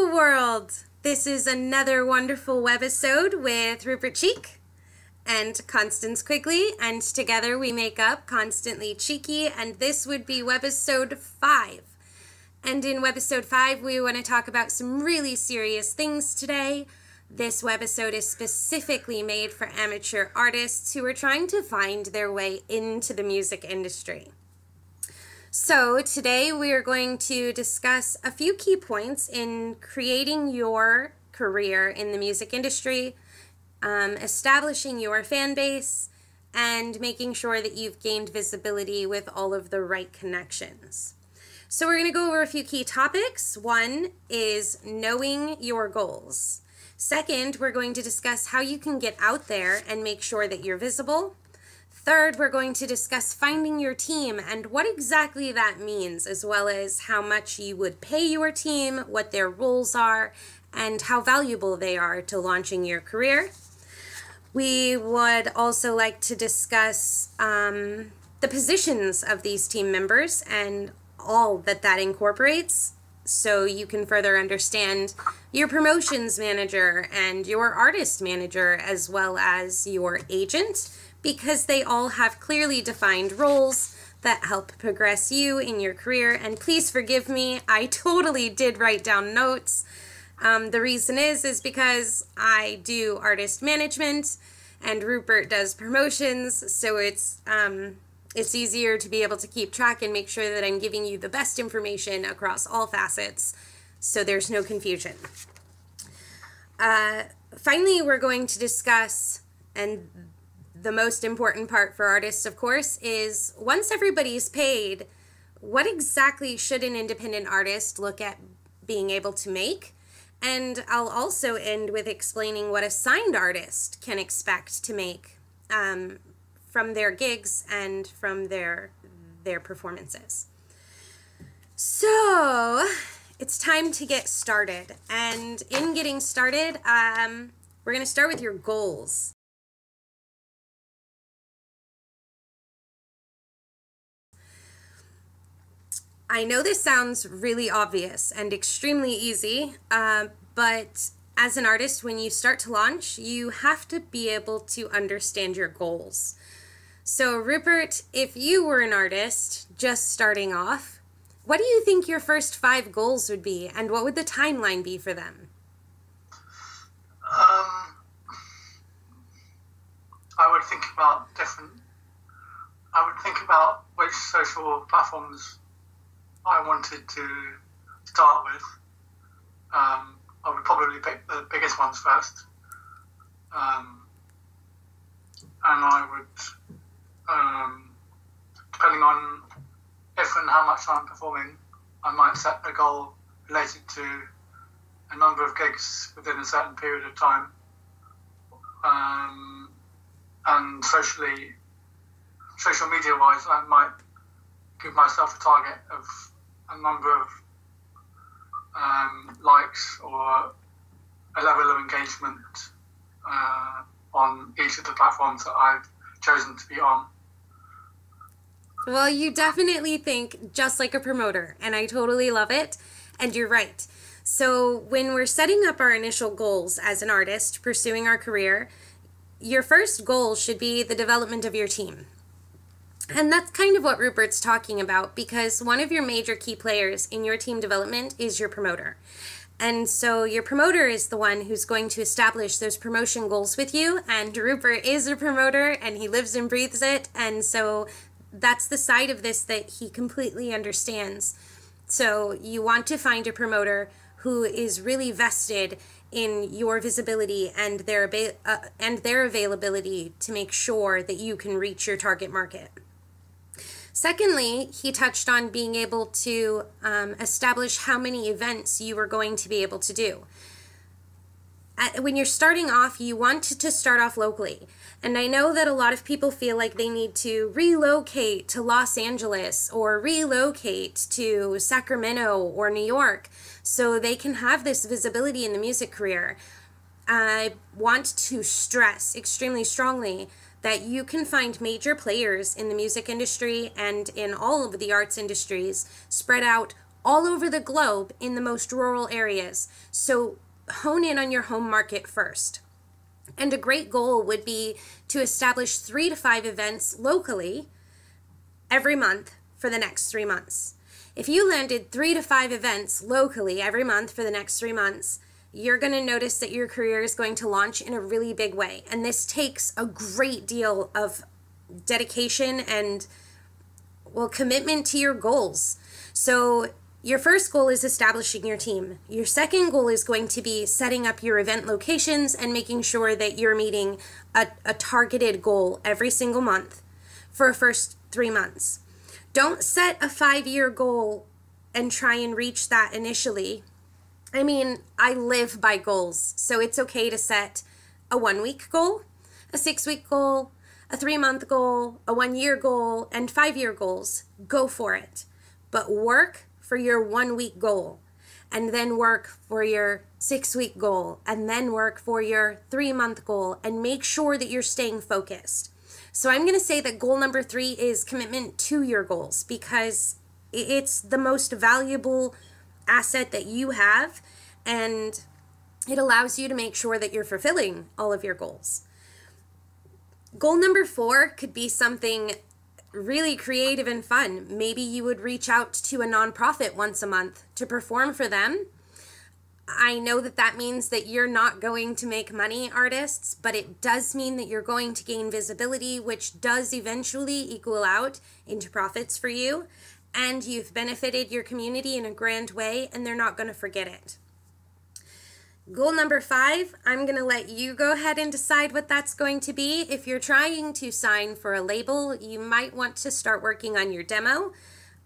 Hello world! This is another wonderful webisode with Rupert Cheek and Constance Quigley, and together we make up Constantly Cheeky, and this would be webisode 5. And in webisode 5 we want to talk about some really serious things today. This webisode is specifically made for amateur artists who are trying to find their way into the music industry. So today we are going to discuss a few key points in creating your career in the music industry, establishing your fan base, and making sure that you've gained visibility with all of the right connections. So we're going to go over a few key topics. One is knowing your goals. Second, we're going to discuss how you can get out there and make sure that you're visible. Third, we're going to discuss finding your team and what exactly that means, as well as how much you would pay your team, what their roles are, and how valuable they are to launching your career. We would also like to discuss the positions of these team members and all that that incorporates, so you can further understand your promotions manager and your artist manager, as well as your agent, because they all have clearly defined roles that help progress you in your career. And please forgive me, I totally did write down notes. The reason is because I do artist management and Rupert does promotions, so it's easier to be able to keep track and make sure that I'm giving you the best information across all facets, so there's no confusion. Finally, we're going to discuss, and the most important part for artists, of course, is once everybody's paid, what exactly should an independent artist look at being able to make? And I'll also end with explaining what a signed artist can expect to make from their gigs and from their performances. So it's time to get started. And in getting started, we're going to start with your goals. I know this sounds really obvious and extremely easy, but as an artist, when you start to launch, you have to be able to understand your goals. So Rupert, if you were an artist just starting off, what do you think your first 5 goals would be, and what would the timeline be for them? I would think about which social platforms I wanted to start with. I would probably pick the biggest ones first, and I would, depending on if and how much I'm performing, I might set a goal related to a number of gigs within a certain period of time, and social media wise, I might give myself a target of a number of likes or a level of engagement on each of the platforms that I've chosen to be on. Well, you definitely think just like a promoter, and I totally love it, and you're right. So when we're setting up our initial goals as an artist pursuing our career, your first goal should be the development of your team. And that's kind of what Rupert's talking about, because one of your major key players in your team development is your promoter. And so your promoter is the one who's going to establish those promotion goals with you, and Rupert is a promoter and he lives and breathes it, and so that's the side of this that he completely understands. So you want to find a promoter who is really vested in your visibility and their availability to make sure that you can reach your target market. Secondly, he touched on being able to establish how many events you are going to be able to do. When you're starting off, you want to start off locally. And I know that a lot of people feel like they need to relocate to Los Angeles or relocate to Sacramento or New York so they can have this visibility in the music career. I want to stress extremely strongly that you can find major players in the music industry and in all of the arts industries spread out all over the globe in the most rural areas. So hone in on your home market first. And a great goal would be to establish 3 to 5 events locally every month for the next 3 months. If you landed 3 to 5 events locally every month for the next 3 months, you're going to notice that your career is going to launch in a really big way. And this takes a great deal of dedication and, well, commitment to your goals. So your first goal is establishing your team. Your second goal is going to be setting up your event locations and making sure that you're meeting a targeted goal every single month for the first 3 months. Don't set a 5-year goal and try and reach that initially. I mean, I live by goals, so it's okay to set a 1-week goal, a 6-week goal, a 3-month goal, a 1-year goal, and 5-year goals. Go for it. But work for your 1-week goal, and then work for your 6-week goal, and then work for your 3-month goal, and make sure that you're staying focused. So I'm going to say that goal number 3 is commitment to your goals, because it's the most valuable asset that you have, and it allows you to make sure that you're fulfilling all of your goals. Goal number 4 could be something really creative and fun. Maybe you would reach out to a nonprofit once a month to perform for them. I know that that means that you're not going to make money, artists, but it does mean that you're going to gain visibility, which does eventually equal out into profits for you. And you've benefited your community in a grand way, and they're not going to forget it. Goal number 5, I'm going to let you go ahead and decide what that's going to be. If you're trying to sign for a label, you might want to start working on your demo.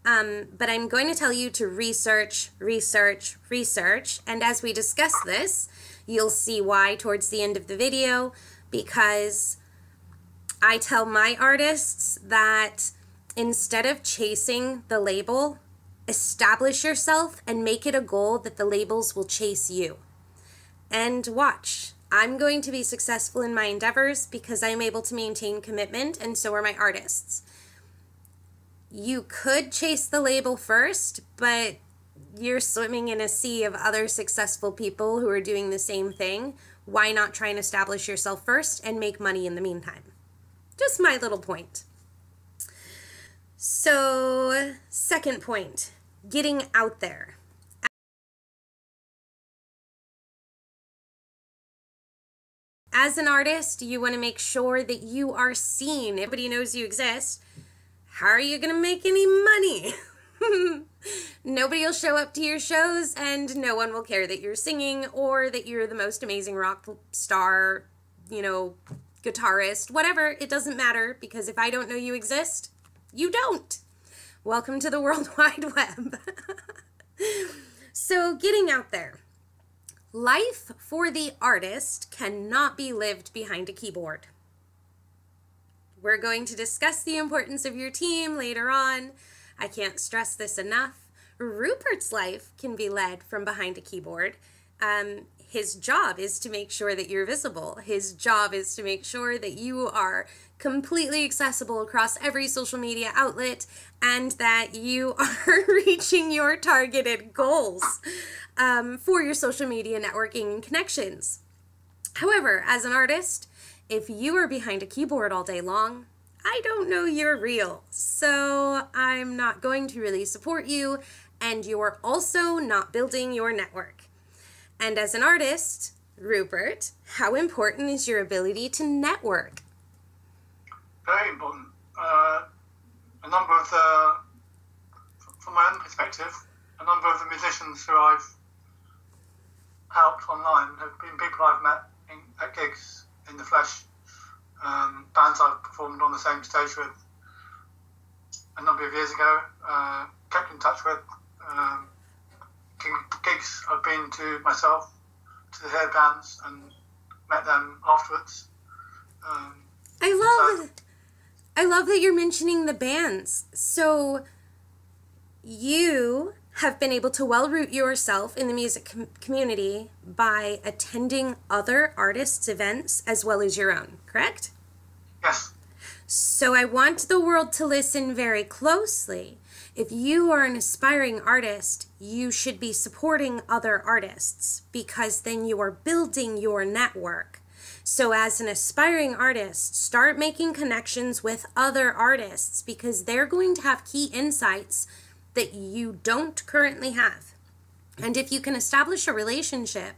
But I'm going to tell you to research, research, research. And as we discuss this, you'll see why towards the end of the video, because I tell my artists that instead of chasing the label, establish yourself and make it a goal that the labels will chase you. And watch, I'm going to be successful in my endeavors because I'm able to maintain commitment, and so are my artists. You could chase the label first, but you're swimming in a sea of other successful people who are doing the same thing. Why not try and establish yourself first and make money in the meantime? Just my little point. So, second point, getting out there. As an artist, you want to make sure that you are seen. Everybody knows you exist. How are you going to make any money? Nobody will show up to your shows, and no one will care that you're singing or that you're the most amazing rock star, guitarist, whatever. It doesn't matter, because if I don't know you exist, you don't. Welcome to the World Wide Web. So getting out there. Life for the artist cannot be lived behind a keyboard. We're going to discuss the importance of your team later on. I can't stress this enough. Rupert's life can be led from behind a keyboard. His job is to make sure that you're visible. His job is to make sure that you are completely accessible across every social media outlet and that you are reaching your targeted goals for your social media networking and connections. However, as an artist, if you are behind a keyboard all day long, I don't know you're real, so I'm not going to really support you, and you're also not building your network. And as an artist, Rupert, how important is your ability to network? Very important. A number of from my own perspective, a number of the musicians who I've helped online have been people I've met at gigs in the flesh, bands I've performed on the same stage with a number of years ago, kept in touch with, gigs I've been to myself, to the hair bands, and met them afterwards. I love that you're mentioning the bands. So you have been able to well-root yourself in the music community by attending other artists' events as well as your own, correct? Yes. So I want the world to listen very closely. If you are an aspiring artist, you should be supporting other artists because then you are building your network. So as an aspiring artist, start making connections with other artists because they're going to have key insights that you don't currently have. And if you can establish a relationship,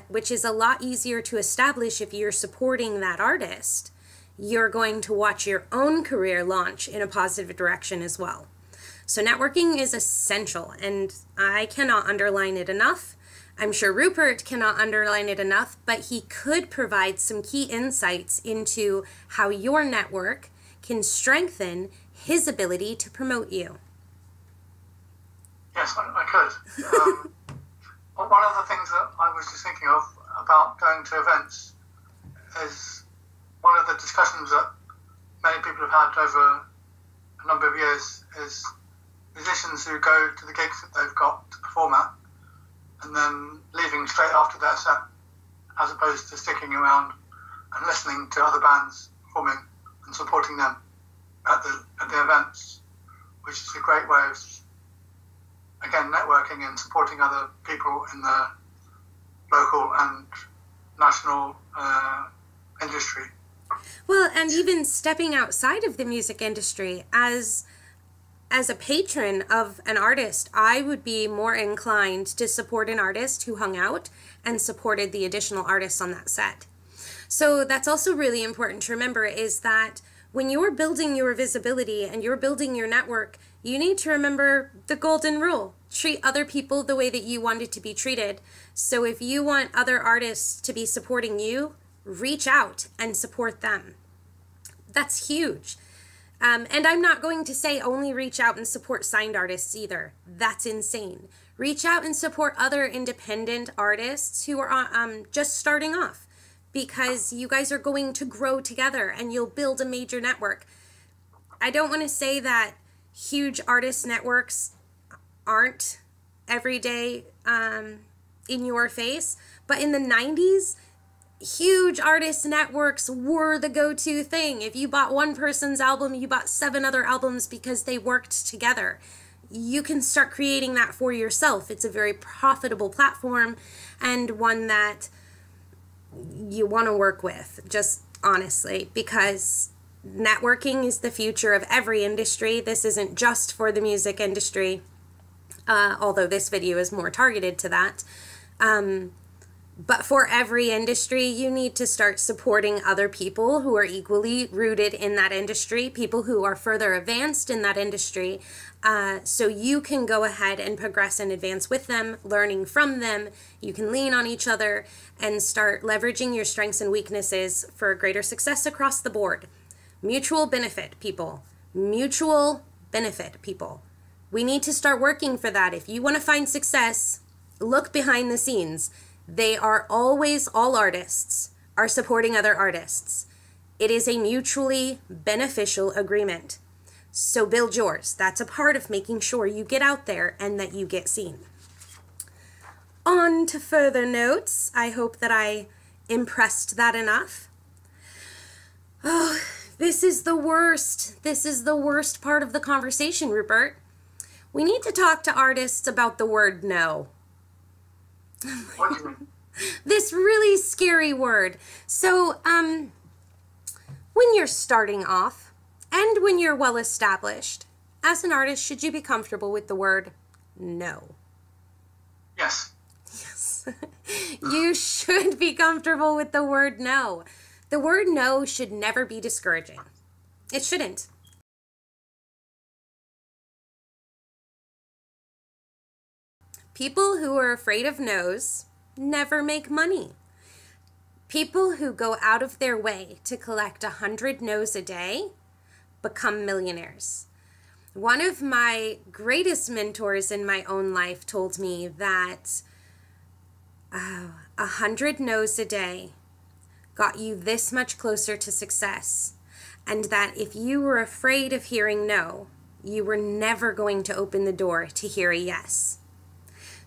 which is a lot easier to establish if you're supporting that artist, you're going to watch your own career launch in a positive direction as well. So networking is essential, and I cannot underline it enough. I'm sure Rupert cannot underline it enough, but he could provide some key insights into how your network can strengthen his ability to promote you. Yes, I could. One of the things that I was just thinking of about going to events is one of the discussions that many people have had over a number of years is musicians who go to the gigs that they've got to perform at and then leaving straight after their set, as opposed to sticking around and listening to other bands performing and supporting them at the events, which is a great way of, again, networking and supporting other people in the local and national industry. Well, and even stepping outside of the music industry, as a patron of an artist, I would be more inclined to support an artist who hung out and supported the additional artists on that set. So that's also really important to remember, is that when you're building your visibility and you're building your network, you need to remember the golden rule. Treat other people the way that you wanted to be treated. So if you want other artists to be supporting you, reach out and support them. That's huge. And I'm not going to say only reach out and support signed artists either. That's insane. Reach out and support other independent artists who are just starting off, because you guys are going to grow together and you'll build a major network. I don't want to say that huge artist networks aren't every day in your face, but in the 90s, huge artist networks were the go-to thing. If you bought one person's album, you bought 7 other albums because they worked together. You can start creating that for yourself. It's a very profitable platform and one that you want to work with, just honestly, because networking is the future of every industry. This isn't just for the music industry, although this video is more targeted to that. But for every industry, you need to start supporting other people who are equally rooted in that industry, people who are further advanced in that industry, so you can go ahead and progress and advance with them, learning from them. You can lean on each other and start leveraging your strengths and weaknesses for greater success across the board. Mutual benefit, people. Mutual benefit, people. We need to start working for that. If you want to find success, look behind the scenes. They are always, all artists are supporting other artists. It is a mutually beneficial agreement. So build yours. That's a part of making sure you get out there and that you get seen. On to further notes. I hope that I impressed that enough. Oh, this is the worst. This is the worst part of the conversation, Rupert. We need to talk to artists about the word no. What do you mean? This really scary word. So, when you're starting off and when you're well established, as an artist, should you be comfortable with the word no? Yes. Yes. You should be comfortable with the word no. The word no should never be discouraging. It shouldn't. People who are afraid of no's never make money. People who go out of their way to collect 100 no's a day become millionaires. One of my greatest mentors in my own life told me that 100 no's a day got you this much closer to success, and that if you were afraid of hearing no, you were never going to open the door to hear a yes.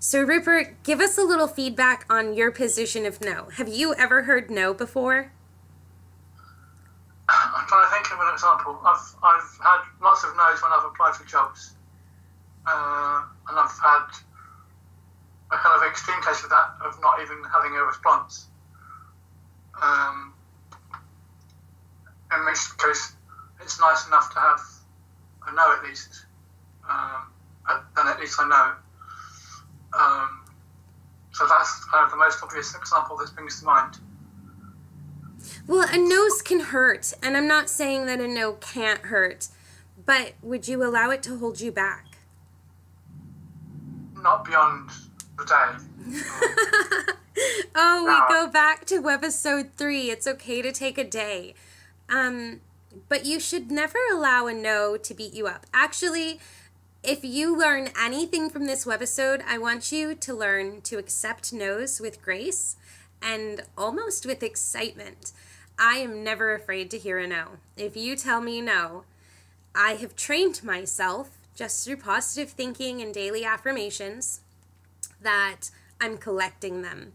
So Rupert, give us a little feedback on your position of no. Have you ever heard no before? I'm trying to think of an example. I've had lots of no's when I've applied for jobs. and I've had a kind of extreme case of that, of not even having a response. In which case, it's nice enough to have a no at least. Then at least I know. So that's kind of the most obvious example that springs to mind. Well, a no's can hurt, and I'm not saying that a no can't hurt, but would you allow it to hold you back? Not beyond the day. Oh, we go back to Webisode 3. It's okay to take a day. But you should never allow a no to beat you up. Actually, if you learn anything from this webisode, I want you to learn to accept no's with grace and almost with excitement. I am never afraid to hear a no. If you tell me no, I have trained myself just through positive thinking and daily affirmations that I'm collecting them.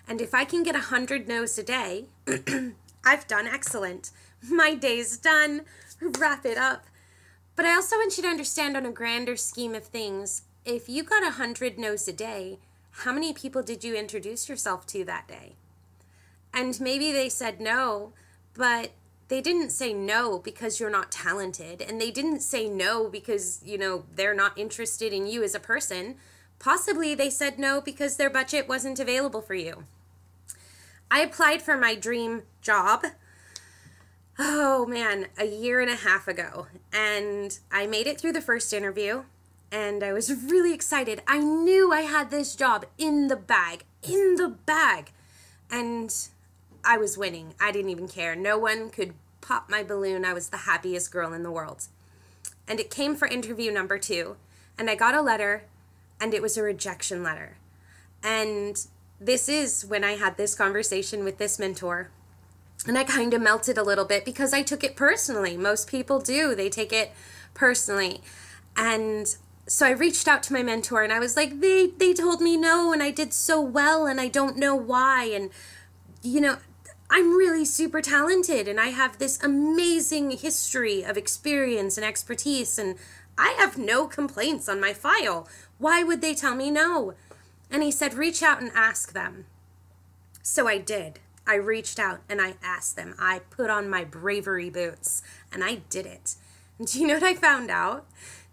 And if I can get 100 no's a day, I've done excellent. My day's done. Wrap it up. But I also want you to understand, on a grander scheme of things, if you got 100 no's a day, how many people did you introduce yourself to that day? And maybe they said no, but they didn't say no because you're not talented, and they didn't say no because, you know, they're not interested in you as a person. Possibly they said no because their budget wasn't available for you. I applied for my dream job, oh man, a year and a half ago, and I made it through the first interview, and I was really excited. I knew I had this job in the bag, and I was winning. I didn't even care. No one could pop my balloon. I was the happiest girl in the world. And it came for interview number 2, and I got a letter, and it was a rejection letter. And this is when I had this conversation with this mentor. And I kind of melted a little bit because I took it personally. Most people do. They take it personally. And so I reached out to my mentor, and I was like, they told me no, and I did so well, and I don't know why. And, you know, I'm really super talented, and I have this amazing history of experience and expertise, and I have no complaints on my file. Why would they tell me no? And he said, reach out and ask them. So I did. I reached out and I asked them. I put on my bravery boots and I did it. And do you know what I found out?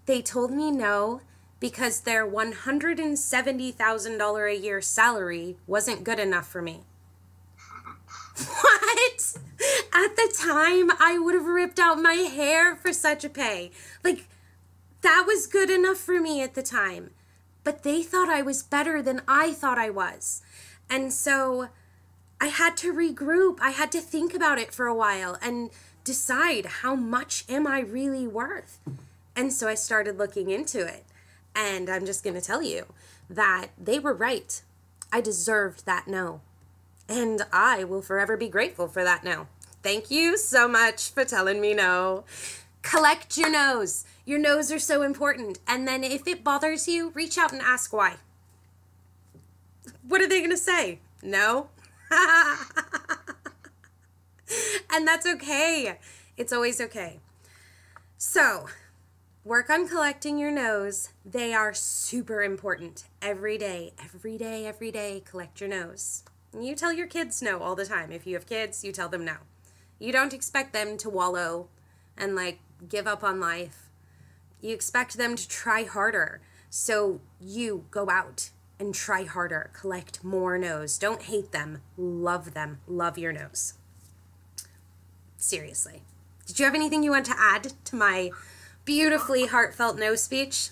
They told me no because their $170,000 a year salary wasn't good enough for me. What? At the time, I would have ripped out my hair for such a pay. Like, that was good enough for me at the time. But they thought I was better than I thought I was. And so I had to regroup. I had to think about it for a while and decide, how much am I really worth? And so I started looking into it. And I'm just going to tell you that they were right. I deserved that no. And I will forever be grateful for that no. Thank you so much for telling me no. Collect your no's. Your no's are so important. And then if it bothers you, reach out and ask why. What are they going to say? No? And that's okay. It's always okay. So, work on collecting your no's. They are super important. Every day, collect your no's. You tell your kids no all the time. If you have kids, you tell them no. You don't expect them to wallow and like give up on life. You expect them to try harder. So you go out and try harder. Collect more no's. Don't hate them. Love them. Love your no's. Seriously. Did you have anything you want to add to my beautifully heartfelt no speech?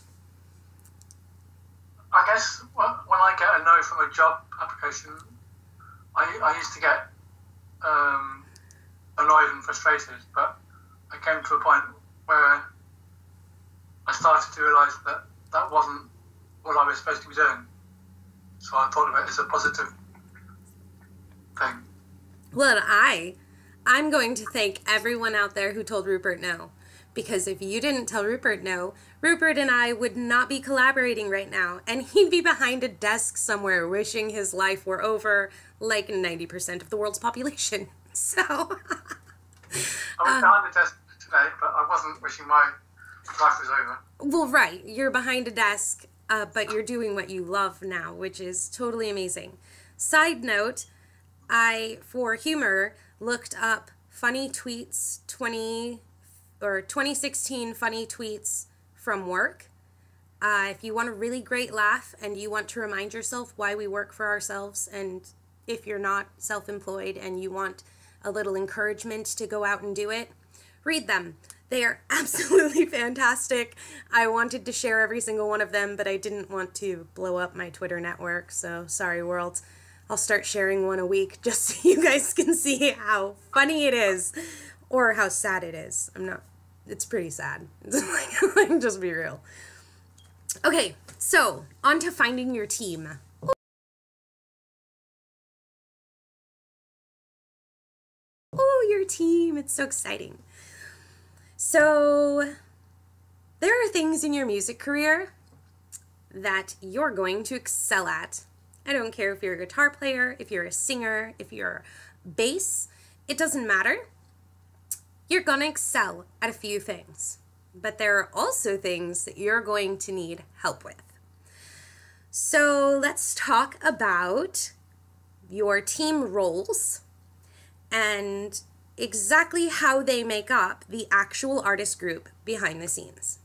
I guess when I get a no from a job application, I used to get annoyed and frustrated, but I came to a point where I started to realise that that wasn't what I was supposed to be doing. So I thought of it as a positive thing. Well, I'm going to thank everyone out there who told Rupert no. Because if you didn't tell Rupert no, Rupert and I would not be collaborating right now. And he'd be behind a desk somewhere wishing his life were over, like 90% of the world's population. So I was behind the desk today, but I wasn't wishing my life is over. Well, right. You're behind a desk, but you're doing what you love now, which is totally amazing. Side note, I, for humor, looked up funny tweets, 2016 funny tweets from work. If you want a really great laugh and you want to remind yourself why we work for ourselves, and if you're not self-employed and you want a little encouragement to go out and do it, read them. They are absolutely fantastic. I wanted to share every single one of them, but I didn't want to blow up my Twitter network, so sorry, world. I'll start sharing one a week just so you guys can see how funny it is, or how sad it is. It's pretty sad. Like, just be real. Okay, so on to finding your team. Oh, your team, it's so exciting. So there are things in your music career that you're going to excel at. I don't care if you're a guitar player, if you're a singer, if you're bass, it doesn't matter. You're going to excel at a few things, but there are also things that you're going to need help with. So let's talk about your team roles and exactly how they make up the actual artist group behind the scenes.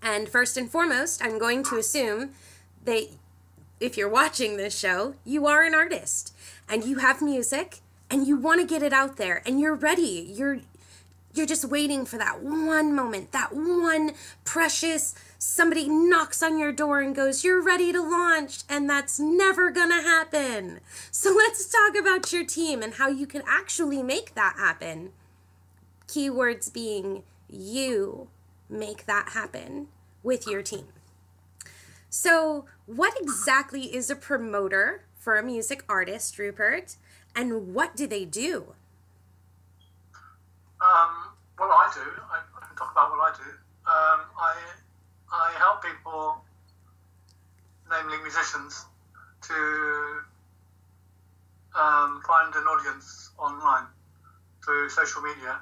And first and foremost, I'm going to assume that if you're watching this show, you are an artist and you have music and you want to get it out there and you're ready. You're just waiting for that one moment, that one precious, somebody knocks on your door and goes, you're ready to launch, and that's never gonna happen. So let's talk about your team and how you can actually make that happen. Keywords being you make that happen with your team. So what exactly is a promoter for a music artist, Rupert, and what do they do? What I do, I can talk about what I do. I help people, namely musicians, to find an audience online through social media.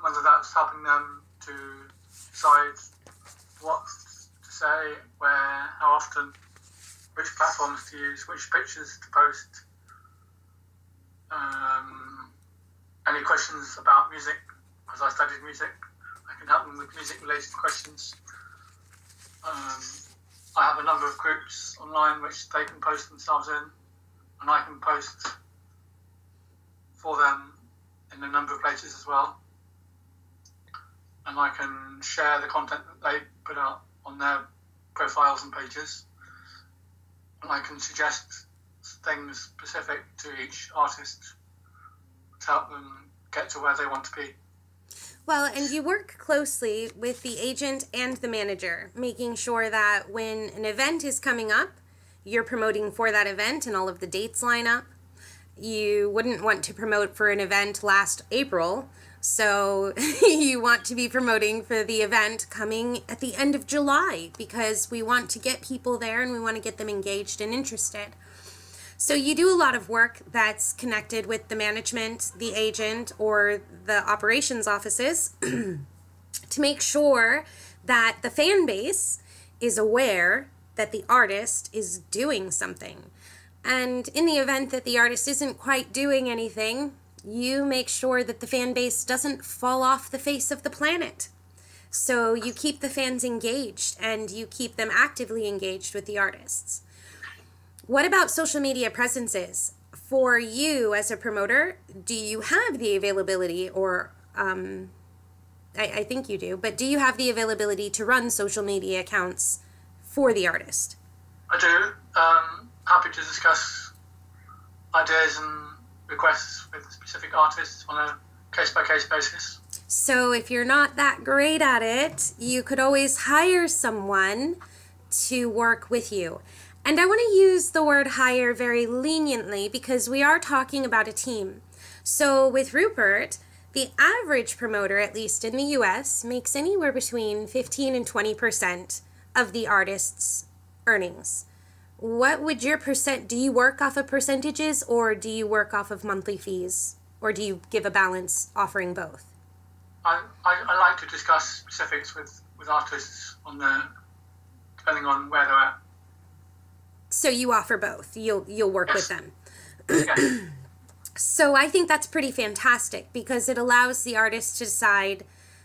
Whether that's helping them to decide what to say, where, how often, which platforms to use, which pictures to post. Any questions about music, because I studied music, I can help them with music-related questions. I have a number of groups online which they can post themselves in, and I can post for them in a number of places as well. And I can share the content that they put out on their profiles and pages. And I can suggest things specific to each artist to help them get to where they want to be. Well, and you work closely with the agent and the manager, making sure that when an event is coming up, you're promoting for that event and all of the dates line up. You wouldn't want to promote for an event last April, so you want to be promoting for the event coming at the end of July because we want to get people there and we want to get them engaged and interested. So you do a lot of work that's connected with the management, the agent, or the operations offices to make sure that the fan base is aware that the artist is doing something. And in the event that the artist isn't quite doing anything, you make sure that the fan base doesn't fall off the face of the planet. So you keep the fans engaged and you keep them actively engaged with the artists. What about social media presences? For you as a promoter, do you have the availability, or I think you do, but do you have the availability to run social media accounts for the artist? I do. Happy to discuss ideas and requests with specific artists on a case-by-case basis. So if you're not that great at it, you could always hire someone to work with you. And I want to use the word hire very leniently because we are talking about a team. So with Rupert, the average promoter, at least in the US, makes anywhere between 15 and 20% of the artist's earnings. What would your do you work off of percentages, or do you work off of monthly fees? Or do you give a balance offering both? I like to discuss specifics with artists depending on where they're at. So you offer both. You'll work with them. Yes. So I think that's pretty fantastic because it allows the artist to decide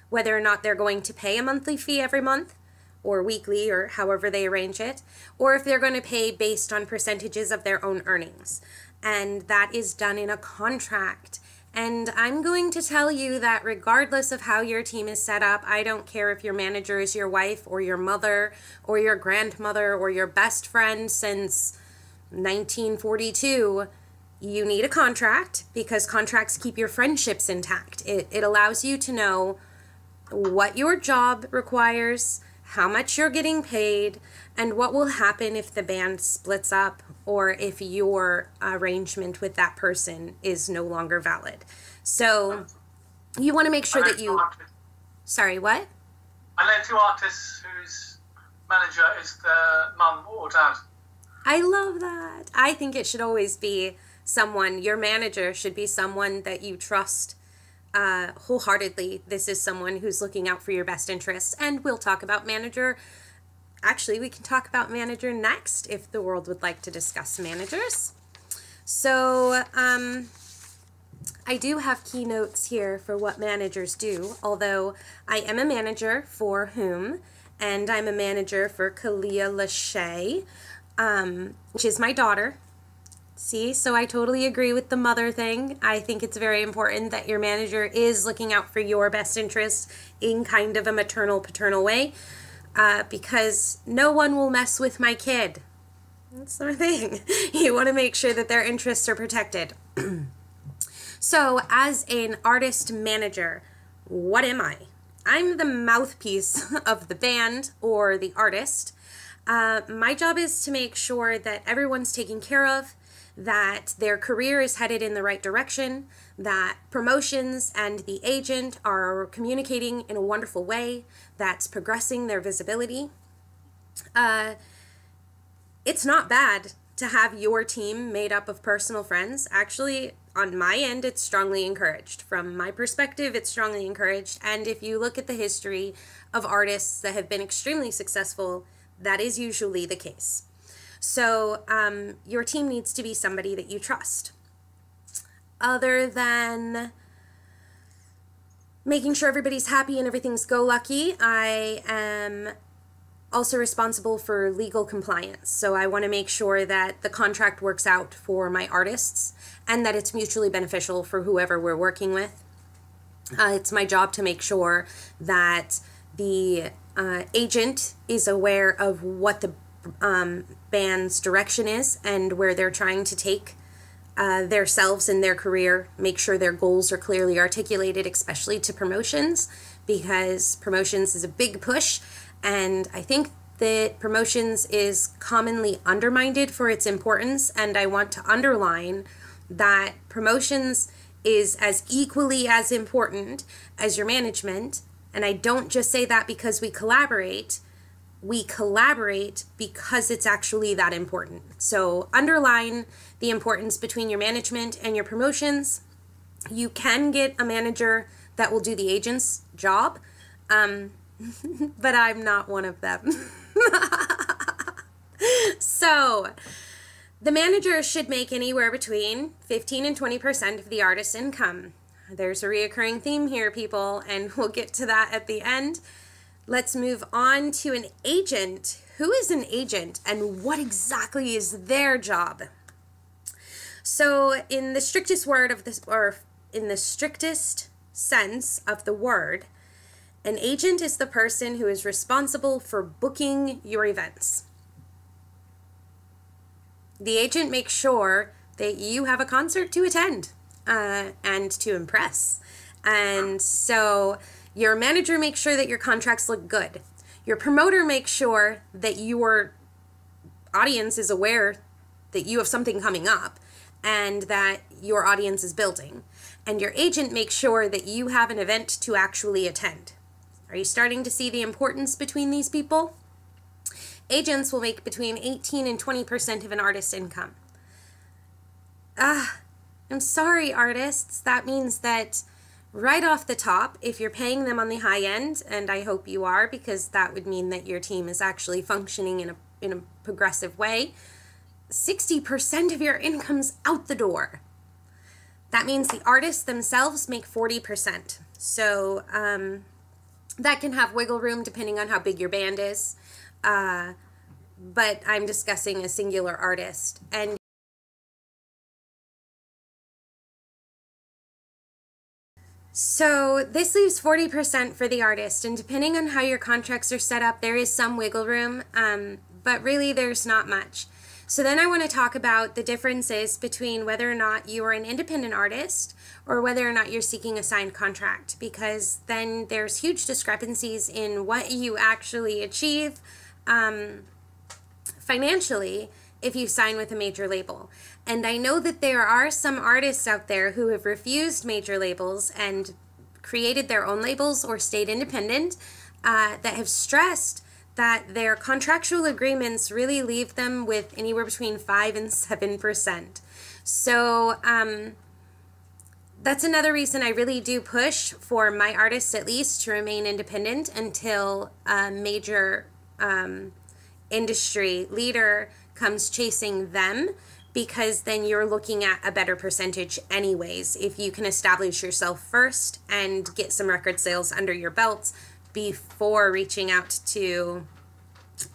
whether or not they're going to pay a monthly fee every month or weekly or however they arrange it, or if they're going to pay based on percentages of their own earnings. And that is done in a contract. And I'm going to tell you that regardless of how your team is set up, I don't care if your manager is your wife or your mother or your grandmother or your best friend since 1942, you need a contract because contracts keep your friendships intact. It allows you to know what your job requires, how much you're getting paid, and what will happen if the band splits up or if your arrangement with that person is no longer valid. So you want to make sure that you... Sorry, what? I know 2 artists whose manager is their mum or dad. I love that. I think it should always be someone, your manager should be someone that you trust wholeheartedly. This is someone who's looking out for your best interests. And we'll talk about manager. Actually, we can talk about manager next if the world would like to discuss managers. So I do have keynotes here for what managers do, although I am a manager for whom, and I'm a manager for Kalia Lachey, which is my daughter. See, so I totally agree with the mother thing. I think it's very important that your manager is looking out for your best interests in kind of a maternal, paternal way, because no one will mess with my kid. That's the thing. You want to make sure that their interests are protected. So as an artist manager, what am I? I'm the mouthpiece of the band or the artist. My job is to make sure that everyone's taken care of, that their career is headed in the right direction, that promotions and the agent are communicating in a wonderful way that's progressing their visibility. It's not bad to have your team made up of personal friends. Actually, on my end, it's strongly encouraged. From my perspective, it's strongly encouraged. And if you look at the history of artists that have been extremely successful, that is usually the case. So your team needs to be somebody that you trust. Other than making sure everybody's happy and everything's go-lucky, I am also responsible for legal compliance. So I want to make sure that the contract works out for my artists and that it's mutually beneficial for whoever we're working with. It's my job to make sure that the agent is aware of what the band's direction is and where they're trying to take themselves in their career, make sure their goals are clearly articulated, especially to promotions, because promotions is a big push, and I think that promotions is commonly undermined for its importance, and I want to underline that promotions is as equally as important as your management, and I don't just say that because we collaborate because it's actually that important. So underline the importance between your management and your promotions. You can get a manager that will do the agent's job, but I'm not one of them. So the manager should make anywhere between 15 and 20% of the artist's income. There's a reoccurring theme here, people, and we'll get to that at the end. Let's move on to an agent. Who is an agent and what exactly is their job? So in the strictest word of this, or in the strictest sense of the word, an agent is the person who is responsible for booking your events. The agent makes sure that you have a concert to attend and to impress. And so your manager makes sure that your contracts look good. Your promoter makes sure that your audience is aware that you have something coming up and that your audience is building. And your agent makes sure that you have an event to actually attend. Are you starting to see the importance between these people? Agents will make between 18 and 20% of an artist's income. I'm sorry, artists. That means that right off the top, if you're paying them on the high end, and I hope you are, because that would mean that your team is actually functioning in a progressive way, 60% of your income's out the door. That means the artists themselves make 40%. So that can have wiggle room depending on how big your band is. But I'm discussing a singular artist. And so this leaves 40% for the artist, and depending on how your contracts are set up, there is some wiggle room, but really there's not much. So then I want to talk about the differences between whether or not you are an independent artist or whether or not you're seeking a signed contract, because then there's huge discrepancies in what you actually achieve financially if you sign with a major label. And I know that there are some artists out there who have refused major labels and created their own labels or stayed independent that have stressed that their contractual agreements really leave them with anywhere between 5 and 7%. So that's another reason I really do push for my artists at least to remain independent until a major industry leader comes chasing them, because then you're looking at a better percentage anyways if you can establish yourself first and get some record sales under your belt before reaching out to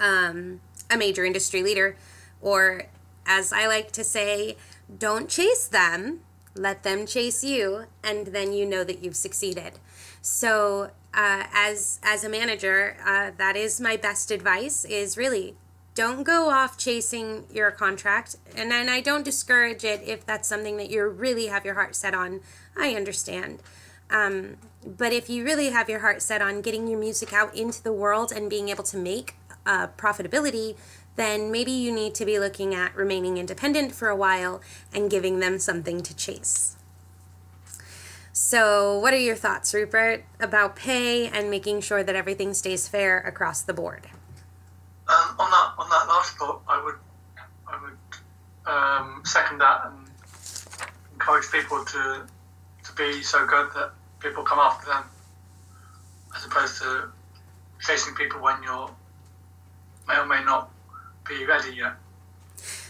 a major industry leader. Or, as I like to say, don't chase them, let them chase you, and then you know that you've succeeded. So as a manager, that is my best advice, is really don't go off chasing your contract. And then I don't discourage it if that's something that you really have your heart set on. I understand. But if you really have your heart set on getting your music out into the world and being able to make profitability, then maybe you need to be looking at remaining independent for a while and giving them something to chase. So what are your thoughts, Rupert, about pay and making sure that everything stays fair across the board? On that last thought, I would second that and encourage people to be so good that people come after them, as opposed to chasing people when you may or may not be ready yet.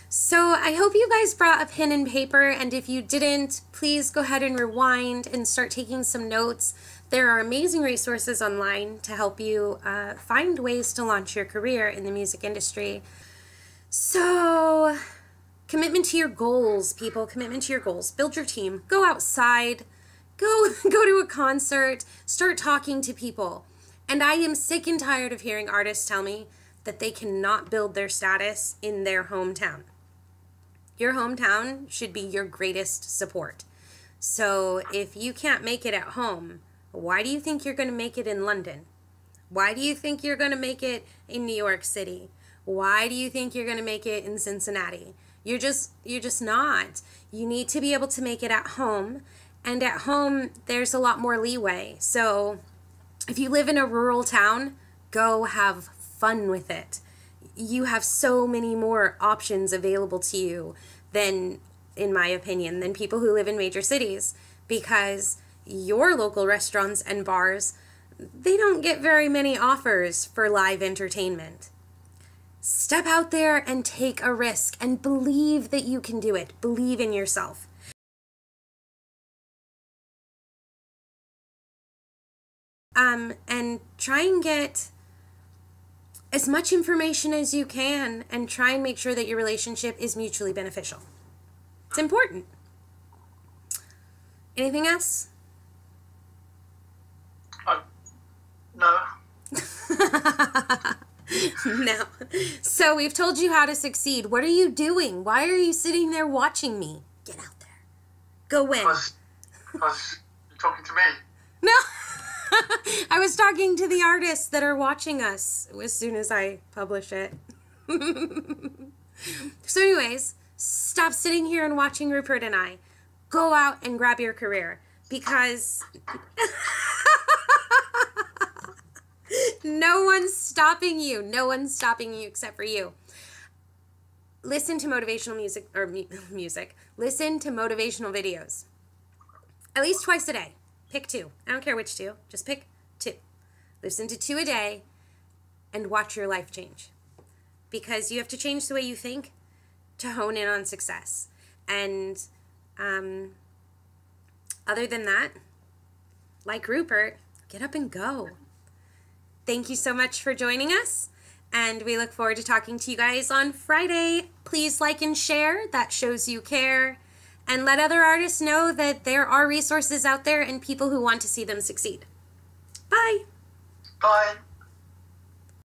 So I hope you guys brought a pen and paper, and if you didn't, please go ahead and rewind and start taking some notes. There are amazing resources online to help you find ways to launch your career in the music industry. So, commitment to your goals, people. Commitment to your goals. Build your team. Go outside. Go to a concert. Start talking to people. And I am sick and tired of hearing artists tell me that they cannot build their status in their hometown. Your hometown should be your greatest support. So if you can't make it at home, why do you think you're going to make it in London? Why do you think you're going to make it in New York City? Why do you think you're going to make it in Cincinnati? You're just not. You need to be able to make it at home, and at home there's a lot more leeway. So if you live in a rural town, go have fun with it. You have so many more options available to you than, in my opinion, than people who live in major cities, because your local restaurants and bars, they don't get very many offers for live entertainment. Step out there and take a risk and believe that you can do it. Believe in yourself. And try and get as much information as you can, and try and make sure that your relationship is mutually beneficial. It's important. Anything else? No. No. So we've told you how to succeed. What are you doing? Why are you sitting there watching me? Get out there. Go win. Because you're talking to me. No. I was talking to the artists that are watching us as soon as I publish it. So anyways, stop sitting here and watching Rupert and I. Go out and grab your career, because no one's stopping you. No one's stopping you except for you. Listen to motivational music. Listen to motivational videos. At least twice a day. Pick 2. I don't care which 2. Just pick 2. Listen to 2 a day and watch your life change. Because you have to change the way you think to hone in on success. And other than that, like Rupert, get up and go. Thank you so much for joining us, and we look forward to talking to you guys on Friday. Please like and share. That shows you care. And let other artists know that there are resources out there and people who want to see them succeed. Bye. Bye.